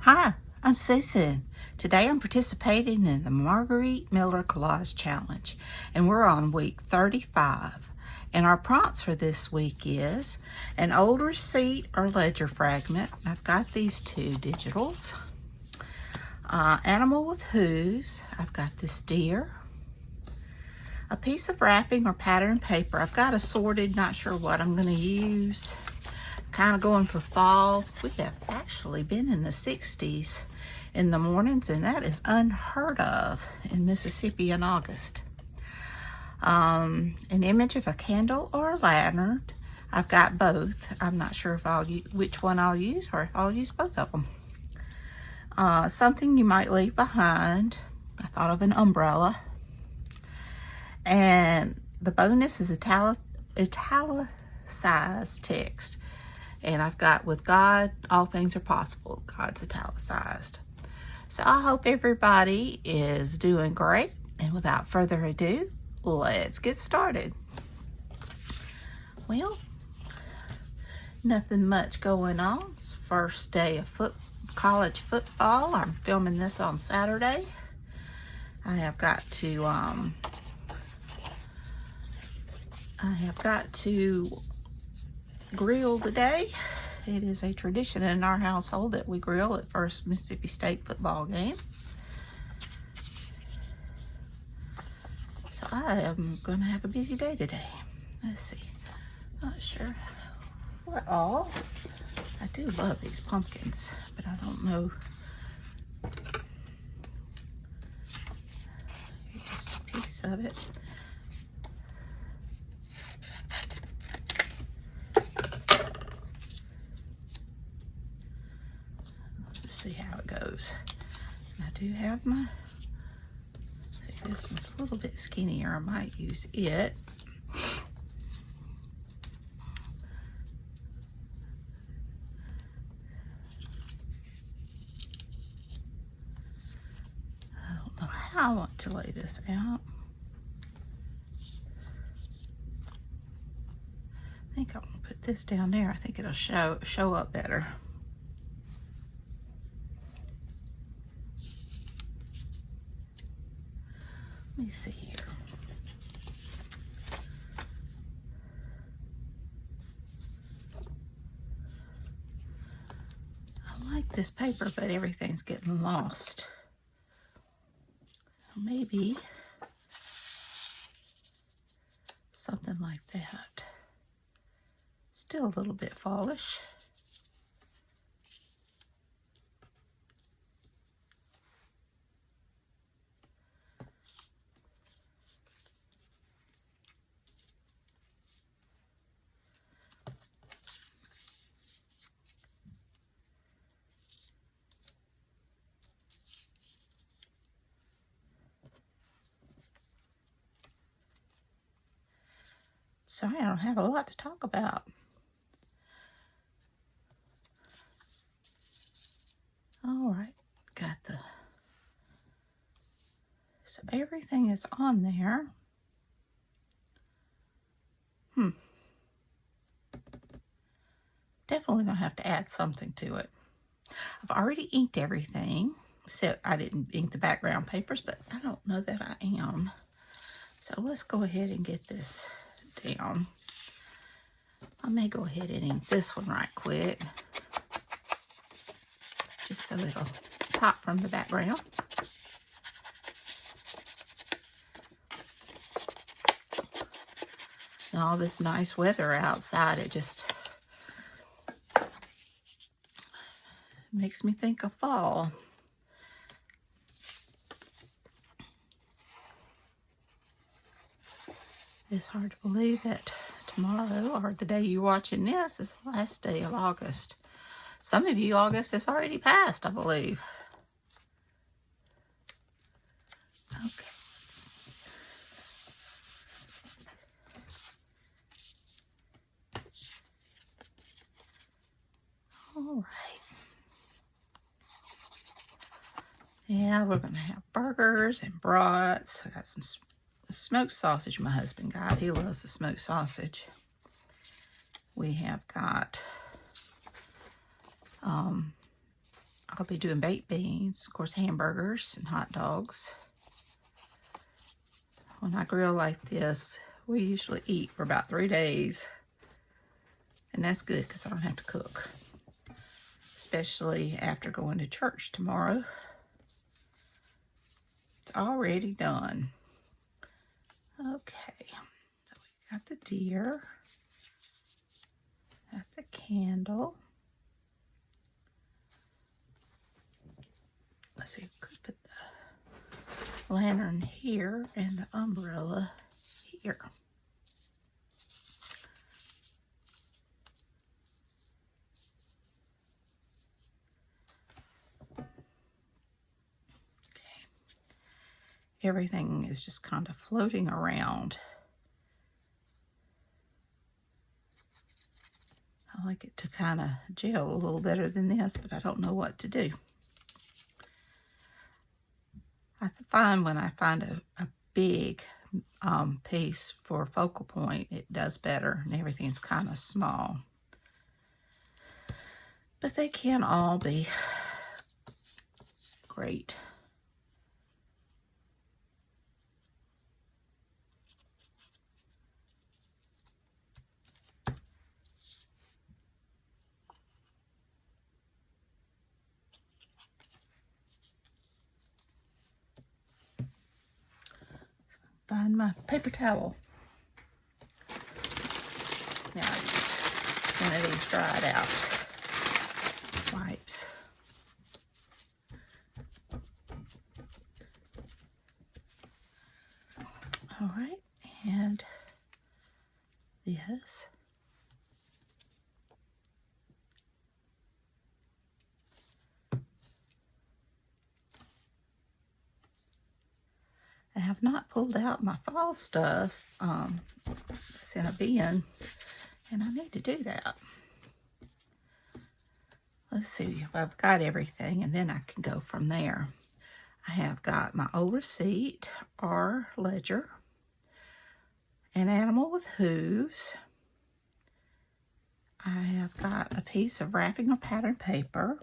Hi, I'm Susan. Today I'm participating in the Margarete Miller Collage Challenge, and we're on week 35. And our prompts for this week is an old receipt or ledger fragment. I've got these two digitals. Animal with hooves. I've got this deer. A piece of wrapping or pattern paper. I've got assorted, not sure what I'm going to use. Kind of going for fall. We have actually been in the 60s in the mornings, and that is unheard of in Mississippi in August. An image of a candle or a lantern. I've got both. I'm not sure if which one I'll use, or if I'll use both of them. Something you might leave behind. I thought of an umbrella. And the bonus is italicized text. And I've got, with God, all things are possible. God's italicized. So I hope everybody is doing great. And without further ado, let's get started. Well, nothing much going on. It's first day of college football. I'm filming this on Saturday. I have got to grill today. It is a tradition in our household that we grill at first Mississippi State football game. So I am going to have a busy day today. Let's see. Not sure what all. I do love these pumpkins, but I don't know. Here's just a piece of it. See how it goes. And I do have my, see, this one's a little bit skinnier. I might use it. I don't know how I want to lay this out. I think I'm gonna put this down there. I think it'll show up better. Let me see here. I like this paper, but everything's getting lost. Maybe something like that. Still a little bit fallish. Sorry, I don't have a lot to talk about. All right, got so everything is on there. Definitely gonna have to add something to it. I've already inked everything, except I didn't ink the background papers, but I don't know that I am. So let's go ahead and get this down. I may go ahead and ink this one right quick, just so it'll pop from the background. And all this nice weather outside, it just makes me think of fall. It's hard to believe that tomorrow, or the day you're watching this, is the last day of August. Some of you, August has already passed, I believe. Okay. All right. Yeah, we're going to have burgers and brats. I got some smoked sausage my husband got. He loves the smoked sausage. We have got a I'll be doing baked beans, of course, hamburgers and hot dogs. When I grill like this, we usually eat for about 3 days. And that's good because I don't have to cook. Especially after going to church tomorrow. It's already done. Okay. So we got the deer. Got the candle. Let's see, we could put the lantern here and the umbrella here. Everything is just kind of floating around. I like it to kind of gel a little better than this, but I don't know what to do. I find when I find a big piece for a focal point, it does better, and everything's kind of small. But they can all be great. Find my paper towel. Now I use one of these dried out wipes. All right, and this. I have not pulled out my fall stuff. It's in a bin, and I need to do that. Let's see if I've got everything, and then I can go from there. I have got my old receipt or ledger, an animal with hooves. I have got a piece of wrapping or pattern paper.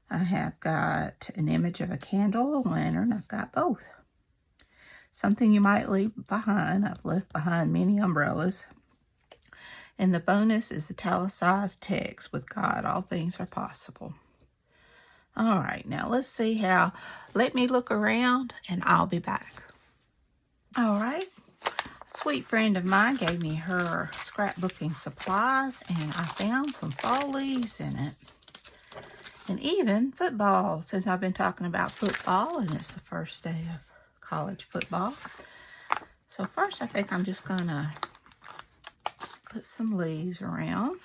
I have got an image of a candle, a lantern. I've got both. Something you might leave behind. I've left behind many umbrellas. And the bonus is italicized text, with God, all things are possible. All right, now let's see how. Let me look around and I'll be back. All right. A sweet friend of mine gave me her scrapbooking supplies, and I found some fall leaves in it. And even football, since I've been talking about football and it's the first day of college football. So first I think I'm just gonna put some leaves around.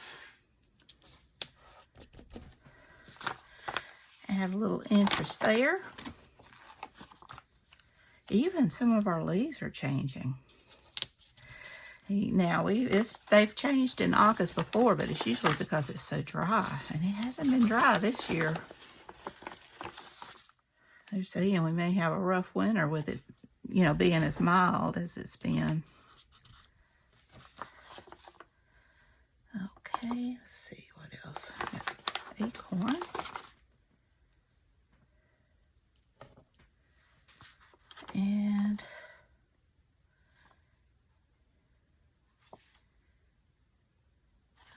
I have a little interest there. Even some of our leaves are changing. Now they've changed in August before, but it's usually because it's so dry, and it hasn't been dry this year. They're saying we may have a rough winter with it, being as mild as it's been. Okay, let's see what else. Acorn. And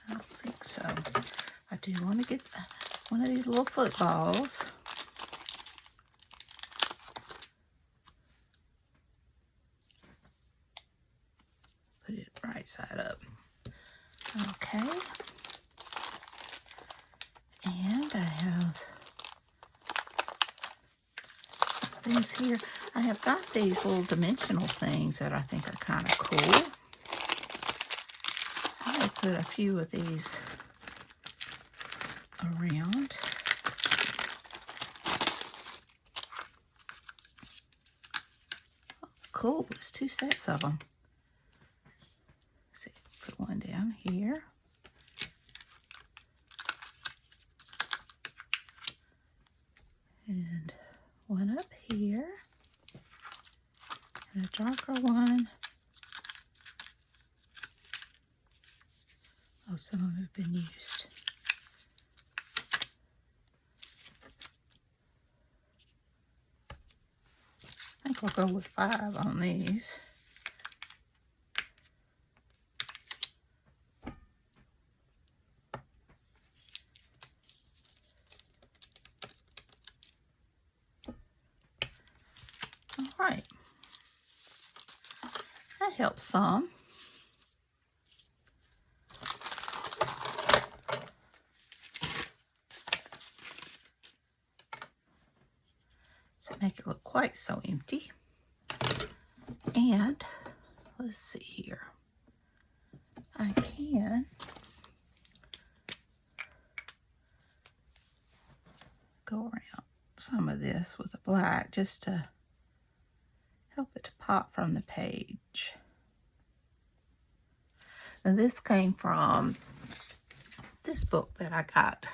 I don't think so. I do want to get one of these little footballs. Put it right side up. Okay. And I have things here. I have got these little dimensional things that I think are kind of cool. So I'm going to put a few of these around. Oh, cool. There's 2 sets of them. Let's see, put one down here. And one up here. And a darker one. Oh, some of them have been used. think we'll go with 5 on these. All right. That helps some. Doesn't make it look quite so empty. And let's see here. I can go around some of this with a black just to help it to pop from the page. And this came from this book that I got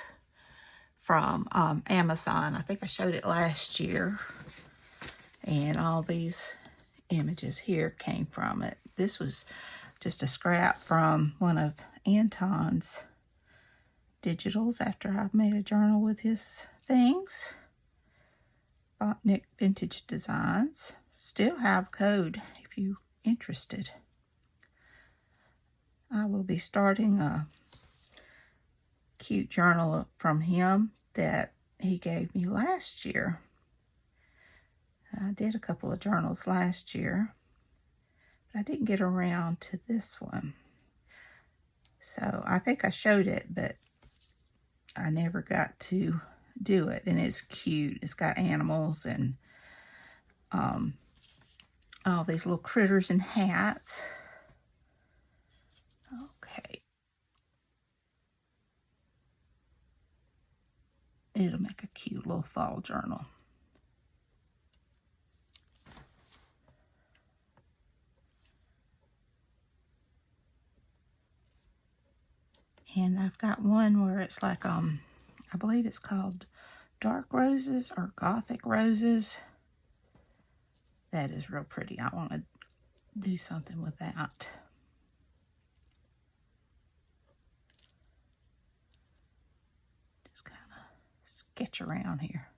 from Amazon. I think I showed it last year. And all these images here came from it. This was just a scrap from one of Anton's digitals after I made a journal with his things. Botanic Vintage Designs. Still have code if you're interested. I will be starting a cute journal from him that he gave me last year. I did a couple of journals last year, but I didn't get around to this one. So I think I showed it, but I never got to do it. And it's cute. It's got animals and all these little critters and hats. Okay. It'll make a cute little fall journal. And I've got one where it's like, I believe it's called Dark Roses or Gothic Roses. That is real pretty. I want to do something with that. Just kind of sketch around here.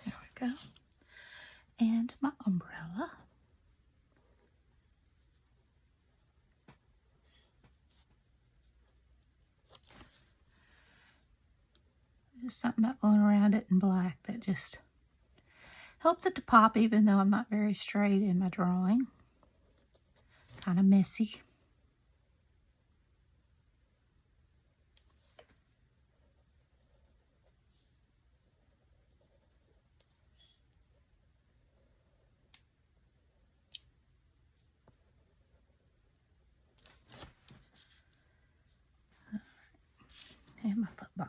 There we go. And my umbrella. There's something about going around it in black that just helps it to pop, even though I'm not very straight in my drawing. Kind of messy. And my football.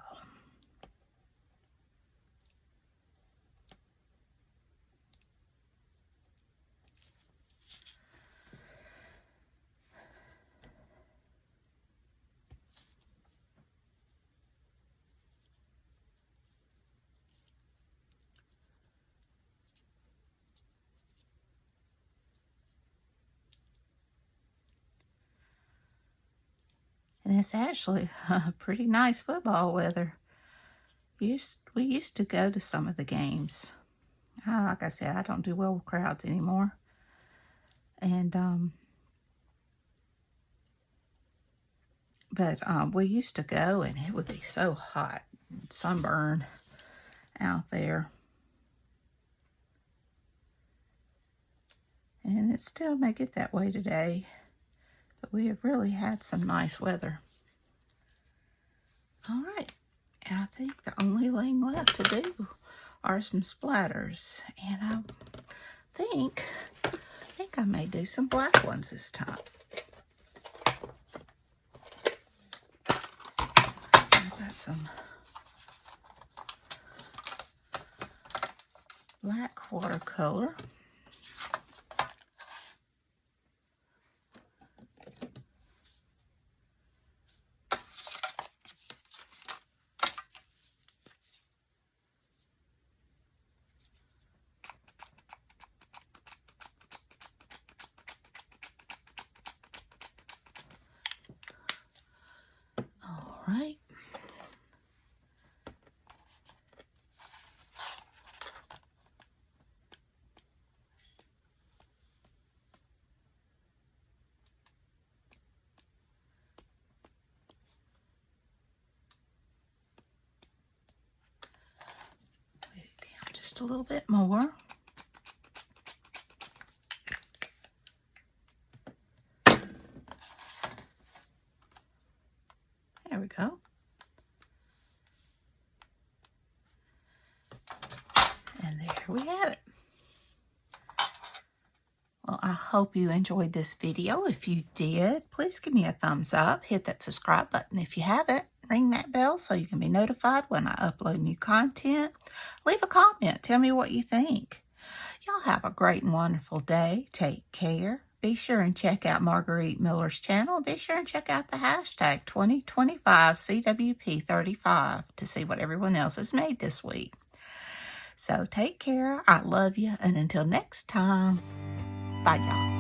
And it's actually pretty nice football weather. We used to go to some of the games. Like I said, I don't do well with crowds anymore. And but we used to go, and it would be so hot, sunburn out there. And it still may get that way today. But we have really had some nice weather. All right, I think the only thing left to do are some splatters. And I think I may do some black ones this time. I've got some black watercolor. right. Put it down just a little bit more. There we go. And there we have it. Well, I hope you enjoyed this video. If you did, please give me a thumbs up. Hit that subscribe button if you haven't. Ring that bell so you can be notified when I upload new content. Leave a comment. Tell me what you think. Y'all have a great and wonderful day. Take care. Be sure and check out Margarete Miller's channel. Be sure and check out the hashtag 2025CWP35 to see what everyone else has made this week. So take care. I love you. And until next time, bye, y'all.